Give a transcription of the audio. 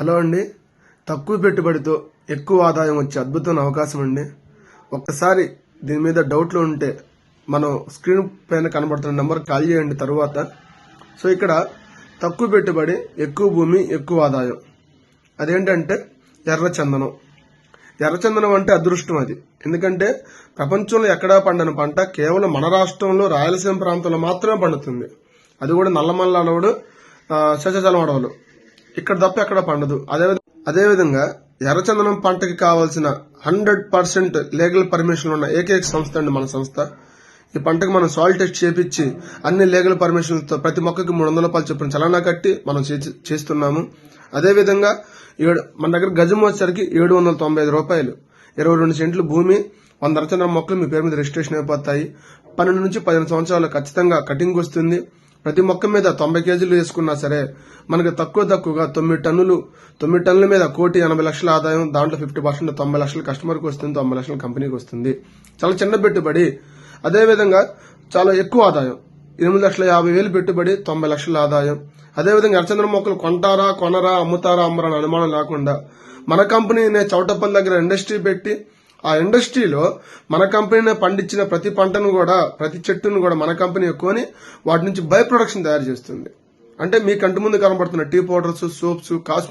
Hello అండి, తక్కువ పెట్టుబడితో ఎక్కువ ఆదాయం వచ్చే అద్భుతమైన అవకాశం అండి. ఒక్కసారి దీని మీద డౌట్లు ఉంటే మనం స్క్రీన్ పైన కనబడుతున్న నెంబర్ కాల్ చేయండి. తరువాత ఇక్కడ తక్కువ పెట్టుబడి ఎక్కువ భూమి ఎక్కువ ఆదాయం, అదేంటంటే ఎర్రచందనం. ఎర్రచందనం అంటే అదృష్టం. అది ఎందుకంటే ప్రపంచంలో ఎక్కడా పండని పంట కేవలం మన రాష్ట్రంలో రాయలసీమ ప్రాంతంలో మాత్రమే పండుతుంది. అది కూడా నల్లమల్ల అడవులు, శేషాచలం అడవులు, ఇక్కడ తప్ప ఎక్కడ పండదు. అదేవిధంగా ఎర్రచందనం పంటకి కావాల్సిన 100% లీగల్ పర్మిషన్ ఉన్న ఏకైక సంస్థ అండి మన సంస్థ. ఈ పంటకు మనం సాయిల్ టెస్ట్ చేపించి అన్ని లీగల్ పర్మిషన్లతో ప్రతి మొక్కకి 300 రూపాయలు చొప్పున చలానా కట్టి మనం చేస్తున్నాము. అదేవిధంగా మన దగ్గర గజం వచ్చేసరికి 795 రూపాయలు, 22 సెంట్లు భూమి, 100 ఎర్రచందనం మొక్కలు మీ పేరు మీద రిజిస్ట్రేషన్ అయిపోతాయి. 12 నుంచి 15 సంవత్సరాలు ఖచ్చితంగా కటింగ్ వస్తుంది. ప్రతి మొక్క మీద 90 కేజీలు వేసుకున్నా సరే మనకి తక్కువగా 9 టన్నుల మీద 1,80,00,000 ఆదాయం. దాంట్లో 50% 90 లక్షలు కస్టమర్కి వస్తుంది, 90 లక్షలు కంపెనీకి వస్తుంది. చాలా చిన్న పెట్టుబడి, అదేవిధంగా చాలా ఎక్కువ ఆదాయం. 8,50,000 పెట్టుబడి, 90 లక్షల ఆదాయం. అదేవిధంగా ఎర్రచందనం మొక్కలు కొంటారా కొనరా, అమ్ముతారా అమ్మరా అని అనుమానం లేకుండా మన కంపెనీనే చౌటప్పల్ దగ్గర ఇండస్ట్రీ పెట్టి ఆ ఇండస్ట్రీలో మన కంపెనీ పండించిన ప్రతి పంటను కూడా, ప్రతి చెట్టును కూడా మన కంపెనీ కొని వాటి నుంచి బై ప్రొడక్షన్ తయారు చేస్తుంది. అంటే మీ కంటి ముందు కనబడుతున్న టీ పౌడర్స్, సోప్స్, కాస్మెటిక్స్